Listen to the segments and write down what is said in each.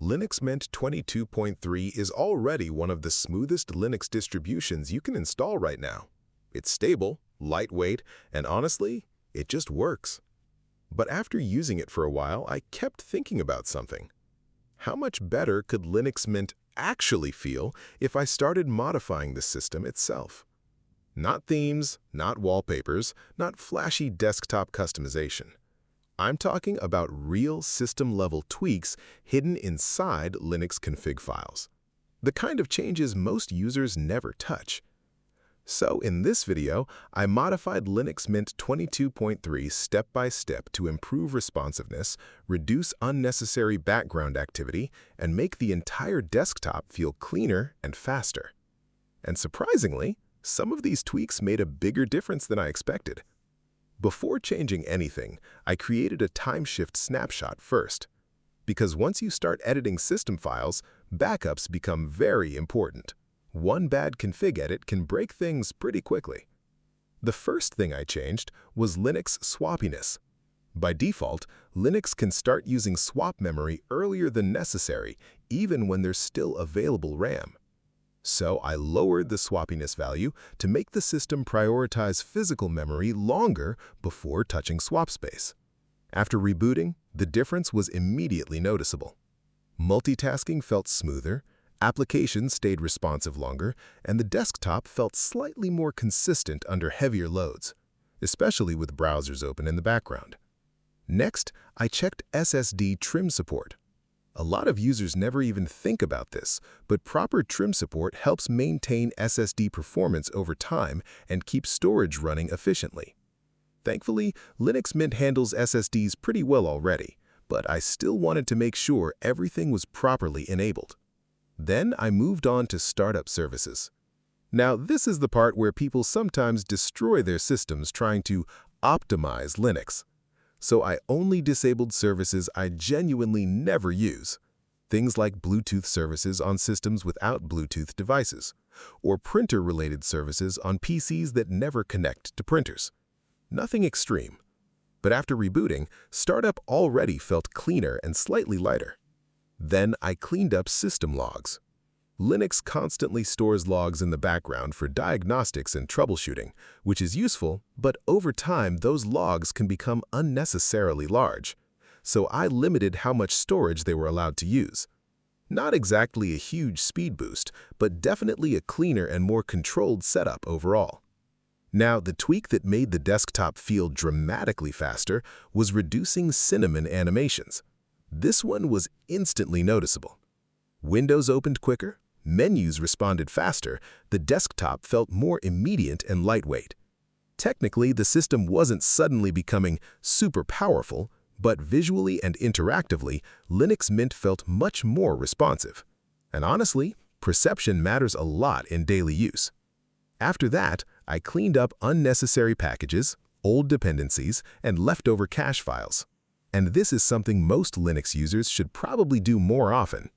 Linux Mint 22.3 is already one of the smoothest Linux distributions you can install right now. It's stable, lightweight, and honestly, it just works. But after using it for a while, I kept thinking about something. How much better could Linux Mint actually feel if I started modifying the system itself? Not themes, not wallpapers, not flashy desktop customization. I'm talking about real system-level tweaks hidden inside Linux config files. The kind of changes most users never touch. So in this video, I modified Linux Mint 22.3 step by step to improve responsiveness, reduce unnecessary background activity, and make the entire desktop feel cleaner and faster. And surprisingly, some of these tweaks made a bigger difference than I expected. Before changing anything, I created a Timeshift snapshot first. Because once you start editing system files, backups become very important. One bad config edit can break things pretty quickly. The first thing I changed was Linux swappiness. By default, Linux can start using swap memory earlier than necessary, even when there's still available RAM. So I lowered the swappiness value to make the system prioritize physical memory longer before touching swap space. After rebooting, the difference was immediately noticeable. Multitasking felt smoother, applications stayed responsive longer, and the desktop felt slightly more consistent under heavier loads, especially with browsers open in the background. Next, I checked SSD Trim support. A lot of users never even think about this, but proper trim support helps maintain SSD performance over time and keep storage running efficiently. Thankfully, Linux Mint handles SSDs pretty well already, but I still wanted to make sure everything was properly enabled. Then I moved on to startup services. Now, this is the part where people sometimes destroy their systems trying to optimize Linux. So I only disabled services I genuinely never use. Things like Bluetooth services on systems without Bluetooth devices, or printer-related services on PCs that never connect to printers. Nothing extreme. But after rebooting, startup already felt cleaner and slightly lighter. Then I cleaned up system logs. Linux constantly stores logs in the background for diagnostics and troubleshooting, which is useful, but over time those logs can become unnecessarily large. So I limited how much storage they were allowed to use. Not exactly a huge speed boost, but definitely a cleaner and more controlled setup overall. Now, the tweak that made the desktop feel dramatically faster was reducing cinnamon animations. This one was instantly noticeable. Windows opened quicker, menus responded faster, the desktop felt more immediate and lightweight. Technically, the system wasn't suddenly becoming super powerful, but visually and interactively, Linux Mint felt much more responsive. And honestly, perception matters a lot in daily use. After that, I cleaned up unnecessary packages, old dependencies, and leftover cache files. And this is something most Linux users should probably do more often.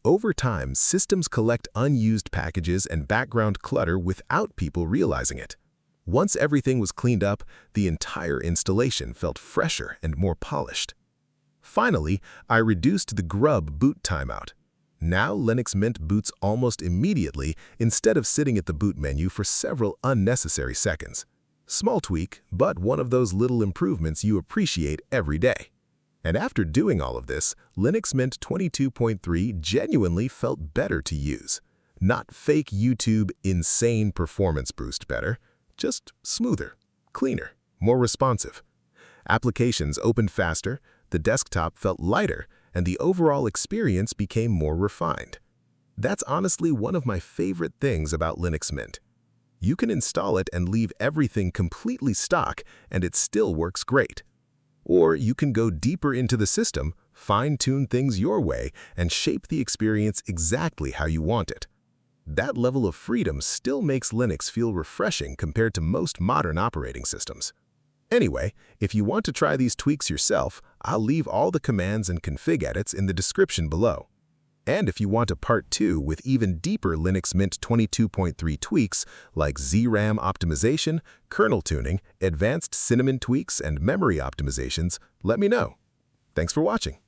Over time, systems collect unused packages and background clutter without people realizing it. Once everything was cleaned up, the entire installation felt fresher and more polished. Finally, I reduced the GRUB boot timeout. Now Linux Mint boots almost immediately instead of sitting at the boot menu for several unnecessary seconds. Small tweak, but one of those little improvements you appreciate every day. And after doing all of this, Linux Mint 22.3 genuinely felt better to use. Not fake YouTube insane performance boost better, just smoother, cleaner, more responsive. Applications opened faster, the desktop felt lighter, and the overall experience became more refined. That's honestly one of my favorite things about Linux Mint. You can install it and leave everything completely stock, and it still works great. Or you can go deeper into the system, fine-tune things your way, and shape the experience exactly how you want it. That level of freedom still makes Linux feel refreshing compared to most modern operating systems. Anyway, if you want to try these tweaks yourself, I'll leave all the commands and config edits in the description below. And if you want a part 2 with even deeper Linux Mint 22.3 tweaks like ZRAM optimization, kernel tuning, advanced cinnamon tweaks, and memory optimizations, let me know. Thanks for watching.